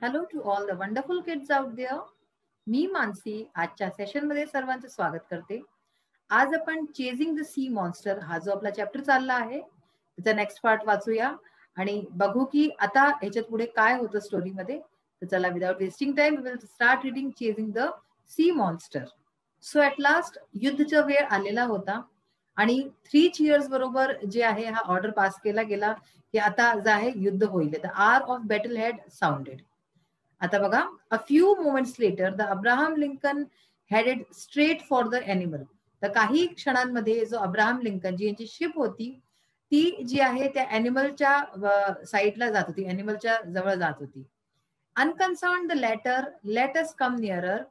Hello to all the wonderful kids out there. मी मानसी आजच्या सेशनमध्ये सर्वांचं स्वागत करते. आज आपण चेजिंग द सी मॉन्स्टर हा जो आपला चॅप्टर चालला आहे त्याचा नेक्स्ट पार्ट वाचूया आणि बघू की आता ह्याच्यात पुढे काय होतं स्टोरीमध्ये. तर चला, without wasting time we will start reading chasing the sea monster. So at last युद्धचा वेळ आलेला होता आणि 3 चीयर्स बरोबर जे आहे हा ऑर्डर पास केला गेला की आता जे आहे युद्ध होईल. The hour of battle had sounded. आता बघा, a few moments later the Abraham Lincoln headed straight for the animal. तर काही क्षणांमध्ये जो अब्राहम लिंकन जी यांची शिप होती ती जी आहे त्या एनिमलच्या साईडला जात होती, एनिमलच्या जवळ जात होती. Unconcerned the latter let us come nearer.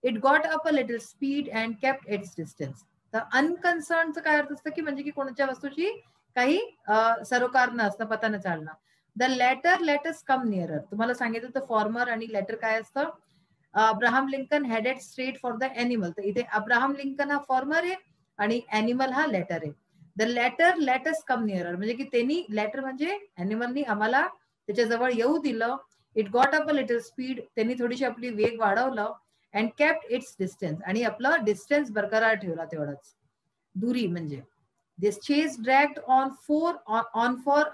It got up a little speed and kept its distance. तर अनकन्सर्नचं काय अर्थ असतं की म्हणजे की कोणाच्या वस्तूची काही सरोकार नसणं, पता न चालणं. The latter lets come nearer, तुम्हाला सांगितलं तर फॉर्मर आणि लेटर काय असतं. Abraham Lincoln headed straight for the animal. तर इथे अब्राहम लिंकन हा फॉर्मर आहे आणि एनिमल हा लेटर आहे. The latter lets come nearer म्हणजे की त्यांनी, लेटर म्हणजे एनिमलनी आम्हाला त्याच्याजवळ येऊ दिलं. It got up a little speed, त्यांनी थोडीशी आपली वेग वाढवलं. अँड केप्ट इट्स डिस्टन्स, आणि आपलं डिस्टन्स बरकरार ठेवला तेवढाच, दुरी म्हणजे. This chase dragged on for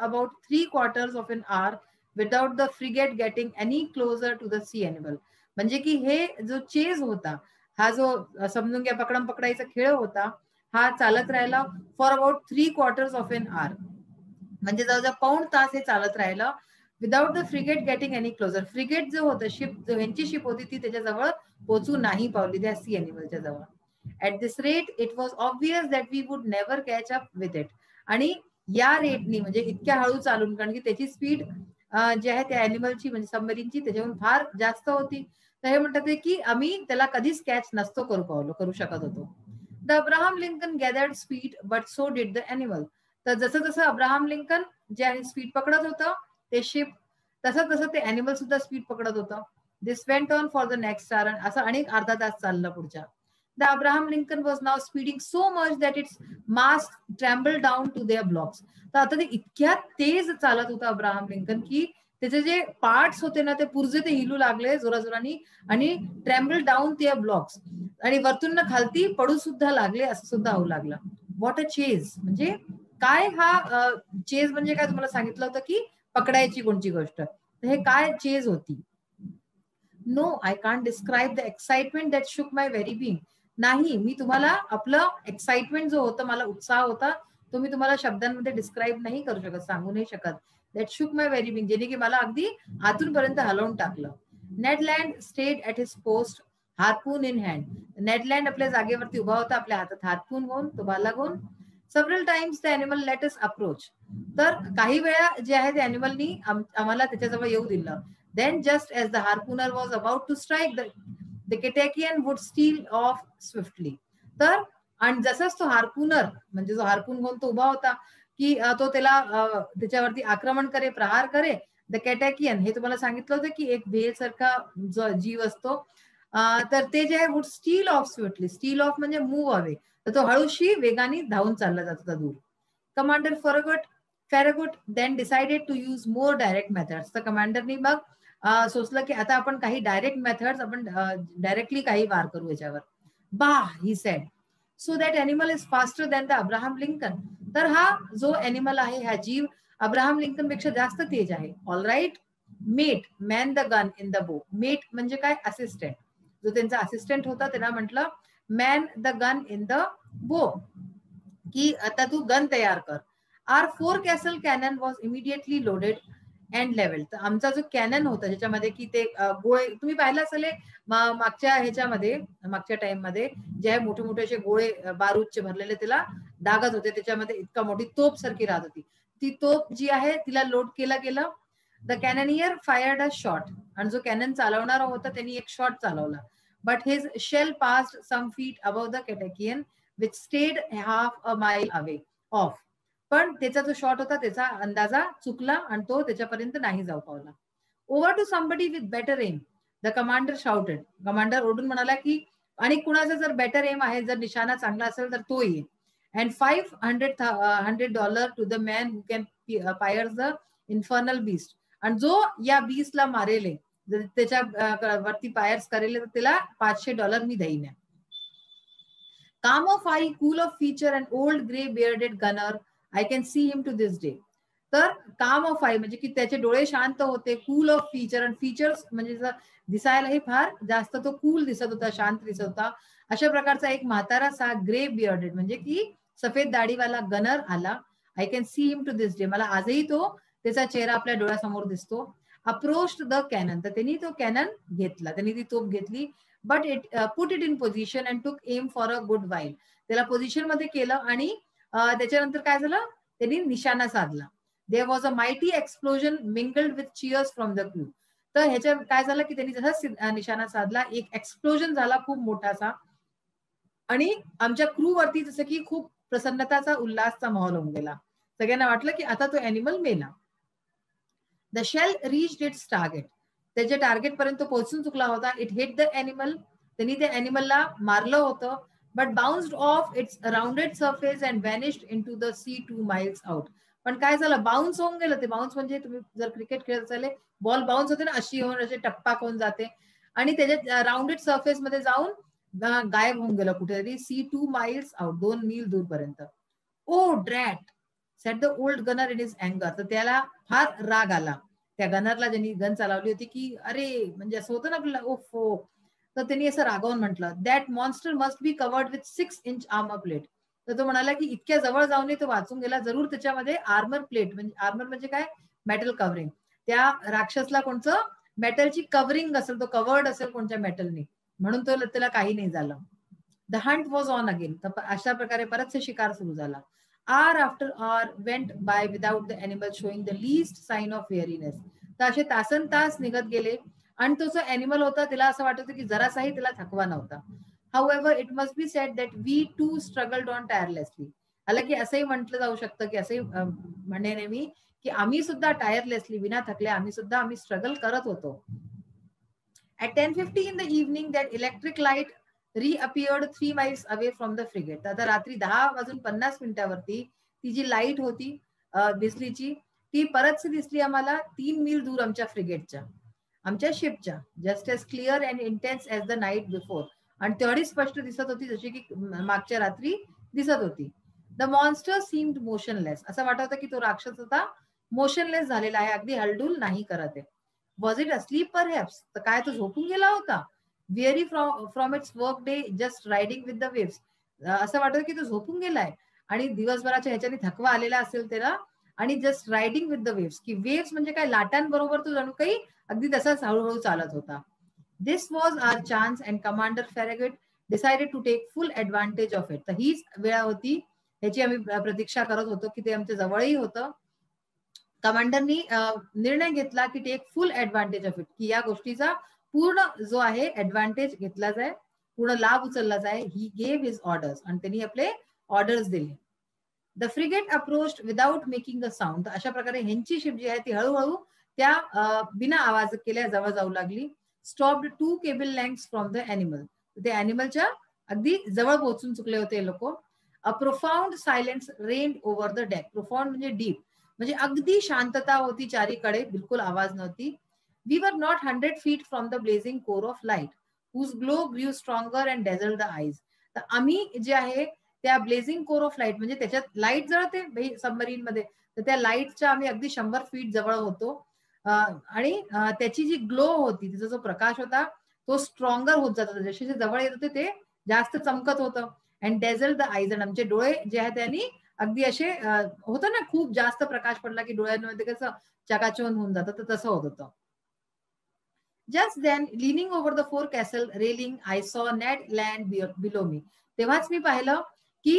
about 3/4 of an hour without the frigate getting any closer to the sea animal. म्हणजे की हे जो चेज होता, हा जो समजून घ्या पकडम पकडायचा खेळ होता, हा चालत राहिला for about 3/4 of an hour. म्हणजे जवळजवळ पाऊण तास हे चालत राहिलं without the frigate getting any closer. Frigate जो होतं, शिप जो यांची शिप होती ती त्याच्याजवळ पोहोचू नाही पावली त्या सी एनिमलच्या जवळ. At this rate, it was obvious that we would never catch up with it. आणि या रेटनी म्हणजे इतक्या हळू चालून, कारण की त्याची स्पीड जी आहे त्या अॅनिमलची म्हणजे सबमरीनची त्याच्याहून फार जास्त होती. तर हे म्हणतात की आम्ही त्याला कधीच कॅच नसतो करू शकत होतो. The Abraham Lincoln gathered speed but so did the animal. तर जसं जसं अब्राहम लिंकन जे आहे स्पीड पकडत होतं ते शिप, तसं तसं ते अॅनिमल सुद्धा स्पीड पकडत होतं. This went on for the next hour. असं अनेक अर्धा तास चाललं पुढच्या. The Abraham Lincoln was now speeding so much that its mast trembled down to their blocks. तर आता ते इतक्या तेज चालत होता अब्राहम लिंकन की त्याचे जे पार्ट्स होते ना ते पुरजे ते हिलू लागले जोराजोरानी आणि ट्रॅम्बल डाऊन ते ब्लॉक्स, आणि वरतून ना खालती पडू सुद्धा लागले, असं सुद्धा होऊ लागलं. What a chase. म्हणजे काय हा चेज म्हणजे काय तुम्हाला सांगितलं होतं की पकडायची कोणची गोष्ट, तर हे काय चेज होती. No I can't describe the excitement that shook my very being. नाही, मी तुम्हाला आपलं एक्साइटमेंट जो होता, मला उत्साह होता, तो मी तुम्हाला शब्दांमध्ये डिस्क्राईब नाही करू शकत, सांगू नाही शकत. That shook my very being, ज्याने की मला अगदी आतूनपर्यंत हलवून टाकलं. Ned Land stayed at his post, harpoon in hand. Ned Land आपल्या जागेवरती उभा होता, आपल्या हातात हार्पून घेऊन, तो भाला घेऊन. several times the animal let us approach. तर काही वेळा जे आहे ते अॅनिमलनी आम्हाला त्याच्याजवळ येऊ दिलं. Then just as the harpooner was about to strike, the Ketakian would steal off swiftly. तर आणि जसंच तो हार्पूनर म्हणजे जो हार्पून घेऊन तो उभा होता की तो त्याला त्याच्यावरती आक्रमण करे, प्रहार करे. द कॅटॅकियन, हे तुम्हाला सांगितलं होतं की एक व्हेल सारखा जो जीव असतो, तर ते जे आहे would steal off swiftly. Steal off म्हणजे मूव्ह अवे. तर तो हळूशी वेगाने धावून चालला जात होता दूर. Commander Farragut then decided to use more direct methods. तर कमांडरनी मग सोचलं की आता आपण काही डायरेक्ट मेथड्स, आपण डायरेक्टली काही वार करू याच्यावर. बा he said, so that animal is faster than the Abraham Lincoln. तर हा जो एनिमल आहे, हा जीव अब्राहम लिंकन पेक्षा जास्त तेज आहे. All right mate man the gun in the bow. Mate म्हणजे काय, असिस्टंट. जो त्यांचा असिस्टंट होता त्याला म्हटलं man the gun in the bow, की आता तू गन तयार कर. Our 4 castle cannon was immediately loaded and level. तर आमचा जो कॅनन होता ज्याच्यामध्ये की ते गोळे तुम्ही पाहिलं असेल मागच्या ह्याच्यामध्ये, मागच्या टाइम मध्ये जे मोठे मोठे असे गोळे बारूदचे भरलेले त्याला डागत होते, त्याच्यामध्ये इतका मोठी तोप सारखी राहत होती. ती तोप जी आहे तिला लोड केलं गेलं. The cannoneer fired a shot, आणि जो कॅनन चालवणारा होता त्यांनी एक शॉट चालवला. But his shell passed some feet above the cetacean which stayed half a mile away of. पण त्याचा जो शॉट होता त्याचा अंदाजा चुकला आणि तो त्याच्यापर्यंत नाही जाऊ पावला. Over to somebody with better aim, the commander shouted. Commander ओरडून म्हणाला की आणि कुणाचा जर बेटर एम आहे, जर निशाणा चांगला असेल तर तो येईल. And $500 to the man who can fire the infernal beast. आणि जो या बीस्टला मारेल, जर त्याच्या वरती फायर्स करेल तर त्याला $500 मी देईन. Calm of eye, cool of feature, and old grey bearded gunner, I can see him to this day. तर काम ऑफ आय म्हणजे की त्याचे डोळे शांत होते, कूल ऑफ फीचर, आणि फीचर्स म्हणजे दिसायलाही फार जास्त तो कूल दिसत होता, शांत दिसत होता. अशा प्रकारचा एक म्हातारासा ग्रे बियर्डेड म्हणजे की सफेद दाढीवाला गनर आला. I can see him to this day, मला आजही तो त्याचा चेहरा आपल्या डोळ्यासमोर दिसतो. अप्रोच्ड द कॅनन, तर त्यांनी तो कॅनन घेतला, त्यांनी ती तोफ घेतली. But it put it in position and took aim for a good while. त्याला पोझिशन मध्ये केलं आणि त्याच्यानंतर काय झालं, त्यांनी निशाणा साधला. There was a mighty explosion mingled with cheers from the crew. तर ह्याच्यात काय झालं की त्यांनी जसा निशाणा साधला, एक एक्सप्लोजन झाला खूप मोठासा, आणि आमच्या क्रू वरती जसं की खूप प्रसन्नताचा उल्हासचा माहोल होऊन गेला. सगळ्यांना वाटलं की आता तो अॅनिमल मेला. The shell reached its target, त्याच्या टार्गेट पर्यंत पोहोचून चुकला होता. इट हिट द अॅनिमल, त्यांनी त्या अॅनिमलला मारलं होतं. But bounced off its rounded surface and vanished into the sea 2 miles out. पण काय झालं, बाउन्स होऊन गेलं. ते बाउन्स म्हणजे तुम्ही जर क्रिकेट खेळत असाल, बॉल बाउन्स होते ना, अशी होऊन असे टप्पा होऊन जाते, आणि त्याच्या राउंडेड सरफेस मध्ये जाऊन गायब होऊन गेलं कुठेतरी सी 2 miles आउट, 2 मील दूरपर्यंत. Oh drat said the old gunner in his अँगर, तर त्याला फार राग आला त्या गनरला, ज्यांनी गन चालवली होती, की अरे म्हणजे असं होतं ना आपल्याला ओफो. तर त्यांनी असं रागावून म्हटलं, that monster must be covered with 6 inch armour plate. तर तो म्हणाला की इतक्या जवळ जाऊन तो वाचून गेला, जरूर त्याच्यामध्ये आर्मर प्लेट, म्हणजे आर्मर म्हणजे काय, मेटल कव्हरिंग, त्या राक्षसला कोणचं मेटलची कव्हरिंग असेल, तो कवर्ड असेल कोणत्या मेटलने, म्हणून तो त्याला काही नाही झालं. The hunt was on again, तर अशा प्रकारे परतचे शिकार सुरू झाला. Hour after hour went by without the animal showing the least sign of weariness. तर असे तासन तास निघत गेले, आणि तो जो एनिमल होता त्याला असं वाटत होतं की जरासाही त्याला थकवा नव्हता. However, it must be said that we too struggled on tirelessly. हालांकी असंही म्हटलं जाऊ शकतं की असंही म्हणणे नेहमी की आम्ही सुद्धा टायरलेसली, विना थकले आम्ही स्ट्रगल करत होतो. At 10:50 in the evening, that electric light reappeared 3 miles away from the frigate. आता रात्री 10:50 ती जी लाईट होती बिजलीची, ती परत दिसली आम्हाला 3 मील दूर आमच्या फ्रिगेटच्या, आमच्या शिपच्या. Just as clear and intense as the night before, आणि तेवढी स्पष्ट दिसत होती जशी की मागच्या रात्री दिसत होती. द मॉन्स्टर सीम्ड मोशनलेस, असं वाटत होतं की तो राक्षस होता मोशनलेस झालेला आहे, अगदी हलडुल नाही करत आहे. वॉज इट अस्लीप परहॅप्स, तर काय तो झोपून गेला होता. Weary from its work day just riding with the waves, असं वाटतं की तो झोपून गेलाय आणि दिवसभराच्या ह्याच्याने थकवा आलेला असेल त्याला, आणि just riding with the waves, की वेव्स म्हणजे काय, लाटांबरोबर तो जणू काही अगदी तसाच हळूहळू चालत होता. This was our chance and commander Farragut decided to take full advantage of it. तर हीच वेळा होती, ह्याची आम्ही प्रतीक्षा करत होतो की ते आमच्या जवळही होतं. कमांडरनी निर्णय घेतला की take full advantage of it, की या गोष्टीचा पूर्ण जो आहे ऍडव्हान्टेज घेतला जाय, पूर्ण लाभ उचलला जाय. ही गेव हिज ऑर्डर्स, आणि त्यांनी आपले ऑर्डर्स दिले. The frigate approached without making a sound, अशा प्रकारे ह्यांची शिप जी आहे ती हळूहळू त्या बिना आवाज केल्या जवळ जाऊ लागली. Stopped 2 cable lengths from the animal, ते एनिमलच्या अगदी जवळ पोहोचून चुकले होते लोक. अ profound silence rained over the deck, profound म्हणजे डीप, म्हणजे अगदी शांतता होती चारीकडे, बिलकुल आवाज नव्हती. We were not 100 feet from the blazing core of light whose glow grew stronger and dazzled the eyes. तर आम्ही जे आहे त्या ब्लेझिंग कोर ऑफ लाईट, म्हणजे त्याच्यात लाईट जळते सबमरीन मध्ये, तर त्या लाईटच्या आम्ही अगदी 100 feet जवळ होतो. आणि त्याची जी ग्लो होती, तिचा जो प्रकाश होता तो स्ट्रॉंगर होत जात होता, जसे जवळ येत होते ते जास्त चमकत होतं. अँड डेझल्ड द आईज, आणि आमचे डोळे जे आहेत त्यांनी अगदी असे होतं ना, खूप जास्त प्रकाश पडला की डोळ्यांमध्ये कसं चकाचौंध होऊन जातं, तर तसं होत होतं. Just then leaning over the forecastle railing I saw Ned land below मी. तेव्हाच मी पाहिलं की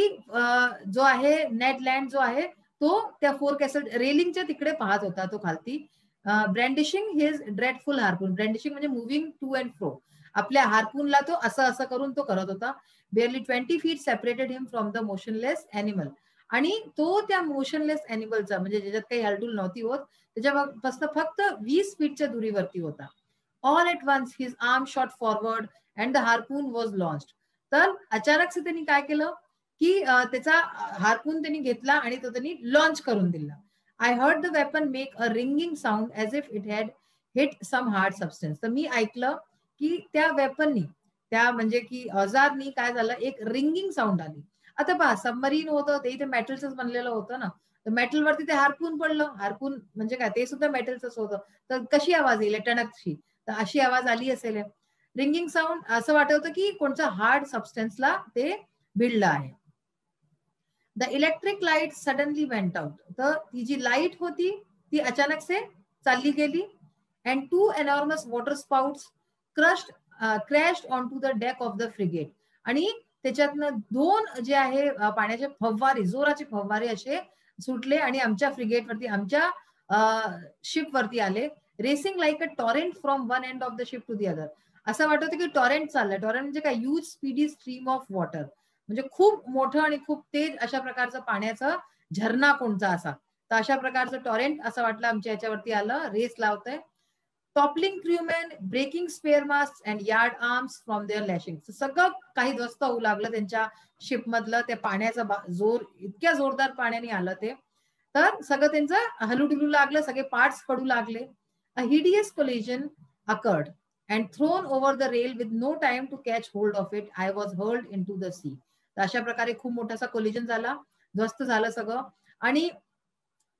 जो आहे नेड लँड जो आहे तो त्या फोर कॅसल रेलिंगच्या तिकडे पाहत होता, तो खालती. ब्रँडिशिंग हिज ड्रेडफुल हार्पून, ब्रँडिशिंग म्हणजे मुव्हिंग टू अँड फ्रो, आपल्या हार्पूनला तो असं असं करून तो करत होता. Barely 20 feet separated him from the motionless animal, आणि तो त्या मोशनलेस एनिमलचा म्हणजे ज्याच्यात काही हालचाल नव्हती होत त्याच्यापासून फक्त 20 feetच्या दुरीवरती होता. All at once his arm shot forward and the harpoon was launched. तर अचानक त्यांनी काय केलं की त्याचा हार्पून त्यांनी घेतला आणि तो त्यांनी लॉन्च करून दिला. I heard the weapon make a ringing sound as if it had hit some hard substance. तर मी ऐकलं की त्या वेपननी, त्या म्हणजे की अवजारनी काय झालं, एक रिंगिंग साऊंड आली. आता पहा, सबमरीन होतं ते इथे मेटलचंच बनलेलं होतं ना, तर मेटलवरती ते हार्पून पडलं. हार्पून म्हणजे काय, ते सुद्धा मेटलचंच होतं. तर कशी आवाज येईल टणकशी, तर अशी आवाज आली असेल. रिंगिंग साऊंड, असं वाटत होतं की कोणत्या हार्ड सबस्टन्सला ते भिडलं आहे. The electric light suddenly went out. तर ती जी लाईट होती ती अचानक से चालली गेली. And two enormous waterspouts crashed on to the deck of the frigate. आणि त्याच्यातनं दोन जे आहे पाण्याचे फव्वारे, जोराचे फव्वारे असे सुटले आणि आमच्या फ्रिगेटवरती, आमच्या शिपवरती आले. Racing like a torrent from one end of the ship to the other. असं वाटत होतं की टॉरेंट चाललंय. टॉरेंट म्हणजे काय, huge speedy stream of water, म्हणजे खूप मोठं आणि खूप तेज अशा प्रकारचं पाण्याचं झरणा कोणता असा. तर अशा प्रकारचं टॉरेंट असं वाटलं आमच्या याच्यावरती आलं, रेस लावतंय. Toppling crewman, breaking spare mast and yardarms from their lashing. सगळं काही ध्वस्त होऊ लागलं त्यांच्या शिपमधलं. त्या पाण्याचा जोर, इतक्या जोरदार पाण्याने आलं ते, तर सगळं त्यांचं हलू लागलं, सगळे पार्ट्स पडू लागले. A hideous collision occurred and thrown over the rail with no time to catch hold of it, I was hurled into the sea. तर अशा प्रकारे खूप मोठासा कोलिजन झाला, ध्वस्त झालं सगळं. आणि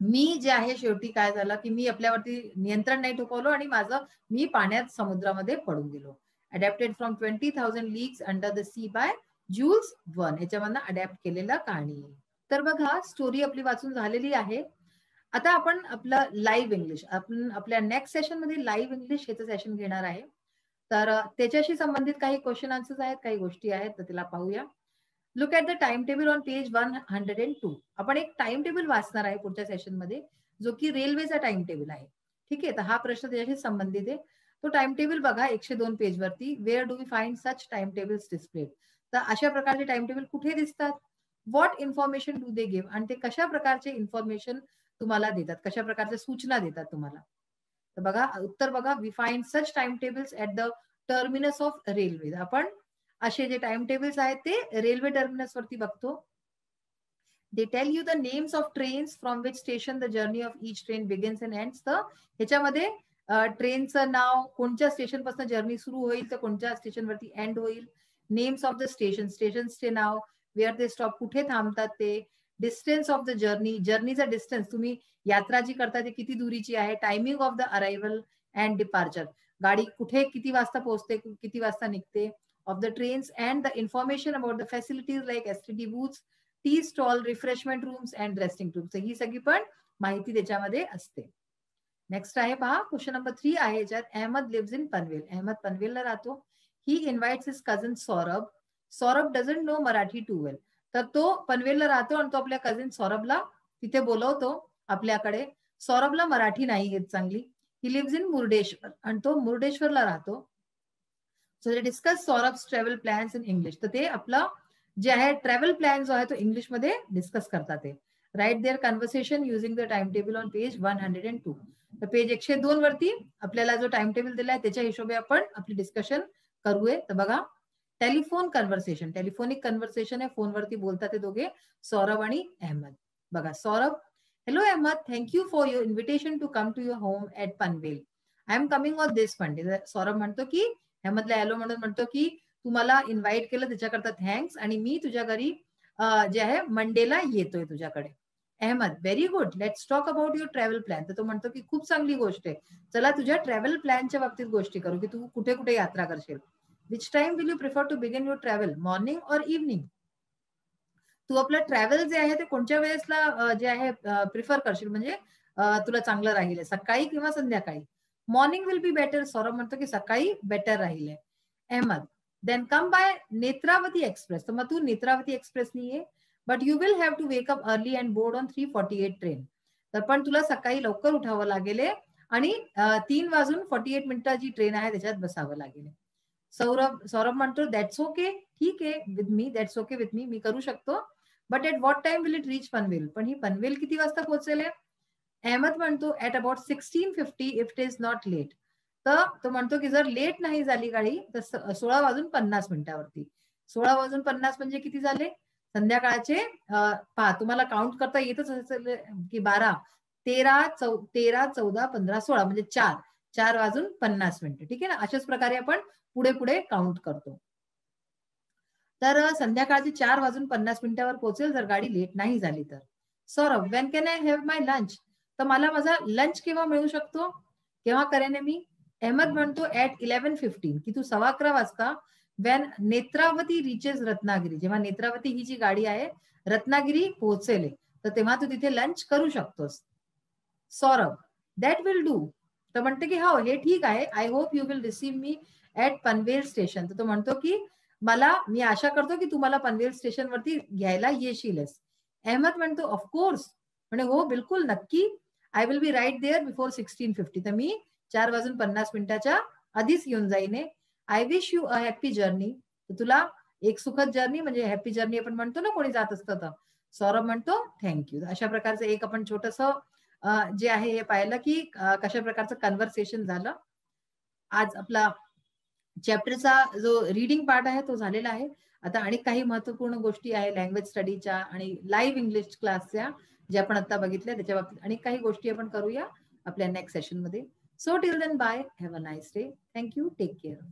मी जे आहे शेवटी काय झालं की मी आपल्यावरती नियंत्रण नाही ठेवलं आणि मी पाण्यात, समुद्रामध्ये पडून गेलो. Adapted from 20,000 leagues under the sea by Jules Verne. याच्यामधनं अडॅप्ट केलेलं कहाणी. तर बघा, स्टोरी आपली वाचून झालेली आहे. आता आपण आपलं लाईव्ह इंग्लिश, आपण आपल्या नेक्स्ट सेशन मध्ये लाईव्ह इंग्लिश हेच सेशन घेणार आहे. तर त्याच्याशी संबंधित काही क्वेश्चन आन्सर्स आहेत, काही गोष्टी आहेत, तर तिला पाहूया. Look at the time table on page 102. आपण एक टाइम टेबल वाचणार आहे पुढच्या सेशन मध्ये, जो की रेल्वेचा टाइम टेबल आहे. ठीक आहे, तर हा प्रश्न त्याच्याशी संबंधित आहे. तो टाइम टेबल बघा 102 पेज वरती. Where do we find such time tables displayed. तर अशा प्रकारचे टाइम टेबल कुठे दिसतात? What information do they give, आणि ते कशा प्रकारचे इन्फॉर्मेशन तुम्हाला देतात, कशा प्रकारच्या सूचना देतात तुम्हाला. तर बघा उत्तर बघा, we find such time tables at the terminus of railway. आपण असे जे टाइम टेबल्स आहेत ते रेल्वे टर्मिनस वरती बघतो. They tell you the names of trains from which station the journey of each train begins and ends. तर ह्याच्यामध्ये ट्रेनचं नाव, कोणत्या स्टेशन पासून जर्नी सुरू होईल तर कोणत्या स्टेशन वरती एंड होईल. नेम्स ऑफ द स्टेशन, स्टेशनचे नाव, वेअर दे स्टॉप, कुठे थांबतात ते. डिस्टन्स ऑफ द जर्नी, जर्नीचा डिस्टन्स, तुम्ही यात्रा जी करता ती किती दुरीची आहे. Timing of the arrival and departure, गाडी कुठे किती वाजता पोहोचते, किती वाजता निघते. Of the trains and the information about the facilities like STD booths, tea stall, refreshment rooms and resting rooms. ही सगळी पण माहिती त्याच्यामध्ये असते. नेक्स्ट आहे पहा, क्वेश्चन नंबर 3 आहे याच्यात. Ahmad lives in Panvel. अहमद पनवेलला राहतो. He invites his cousin Saurabh. Saurabh doesn't know Marathi too well. तर तो पनवेलला राहतो आणि तो आपल्या कझिन सौरभला तिथे बोलवतो आपल्याकडे. सौरभला मराठी नाही येत चांगली. ही लिव्स इन मुर्डेश्वर, आणि तो मुर्डेश्वरला राहतो. So they discuss Saurabh's travel plans in English. तर ते आपलं जे आहे ट्रॅव्हल प्लॅन जो आहे तो इंग्लिशमध्ये डिस्कस करतात. ते write their conversation using the time table on page 102. तर पेज 102 वरती आपल्याला जो टाइम टेबल दिलाय त्याच्या हिशोबे आपण आपली डिस्कशन करूया. तर बघा, टेलिफोन कन्व्हर्सेशन, टेलिफोनिक कन्व्हर्सेशन आहे, फोनवरती बोलतात ते दोघे, सौरभ आणि अहमद. बघा, Saurabh, hello Ahmad, thank you for your invitation to come to your home at Panvel. I am coming on this Monday. Saurabh म्हणतो की, अहमदला हॅलो म्हणून म्हणतो की तुम्हाला इन्व्हाइट केलं त्याच्याकरता थँक्स, आणि मी तुझ्या घरी जे आहे मंडेला येतोय तुझ्याकडे. Ahmad, very good, let's talk about your travel plan. तर तो म्हणतो की खूप चांगली गोष्ट आहे, चला तुझ्या ट्रॅव्हल प्लॅनच्या बाबतीत गोष्टी करू, की तू कुठे कुठे यात्रा करशील. Which time will you prefer to begin your travel, morning or evening. तू आपलं ट्रॅव्हल जे आहे ते कोणत्या वेळेसला जे आहे प्रिफर करशील, म्हणजे तुला चांगलं राहील, सकाळी किंवा संध्याकाळी. Morning will be better. Saurabh म्हणतो की सकाळी बेटर राहील. Ahmad, then come by Netravati express. तर मग तू नेत्रावती एक्सप्रेसनी ये, but you will have to wake up early and board on 3:48 train. तर पण तुला सकाळी लवकर उठावं लागेल आणि 3:48 ट्रेन आहे त्याच्यात बसावं लागेल. सौरभ म्हणतो दॅट्स ओके, ठीक आहे with me, that's okay with me, मी करू शकतो. But at what time will it reach Panvel, पण ही पनवेल किती वाजता पोहोचेल. अहमद म्हणतो at about 16:50 if it is not late. तर तो म्हणतो की जर लेट नाही झाली गाडी तर 16:50 16:50 म्हणजे किती झाले, संध्याकाळचे पहा तुम्हाला काउंट करता येतच असेल की 12, 13, 14, 15, 16 म्हणजे 4. 4:50 ठीक आहे ना. अशाच प्रकारे आपण पुढे पुढे काउंट करतो. तर संध्याकाळचे 4:50 पोहोचेल जर गाडी लेट नाही झाली तर. Saurabh, when can I have my lunch? तर मला माझा लंच केव्हा मिळू शकतो? केव्हा करेन मी? अहमद म्हणतो ॲट 11:15 की तू 11:15 वाजता व्हेन नेत्रावती रिचेस रत्नागिरी, जेव्हा नेत्रावती ही जी गाडी आहे रत्नागिरी पोहोचेल, तर तेव्हा तू तिथे लंच करू शकतोस. Saurabh, that will do. तर म्हणते की हो हे ठीक आहे. I hope you will receive me at Panvel station. तर तो म्हणतो की मी आशा करतो की तू मला पनवेल स्टेशनवरती घ्यायला येशीलच. अहमद म्हणतो ऑफकोर्स. म्हणे हो बिलकुल नक्की. I will be right there before 16:50. तर मी 4:50 आधीच येऊन जाईन. I wish you a happy journey. तर तुला एक सुखद जर्नी, म्हणजे हॅपी जर्नी आपण म्हणतो ना कोणी जात असतं तर. सौरभ म्हणतो थँक्यू. अशा प्रकारचं एक आपण छोटंसं जे आहे हे पाहिलं की कशा प्रकारचं कन्व्हर्सेशन झालं. आज आपला चॅप्टरचा जो रीडिंग पार्ट आहे तो झालेला आहे. आता आणि काही महत्त्वपूर्ण गोष्टी आहे लँग्वेज स्टडीच्या आणि लाईव्ह इंग्लिश क्लासच्या, जे आपण आता बघितल्या त्याच्या बाबतीत आणि काही गोष्टी आपण करूया आपल्या नेक्स्ट सेशनमध्ये. So till then bye. Have a nice day. Thank you. Take care.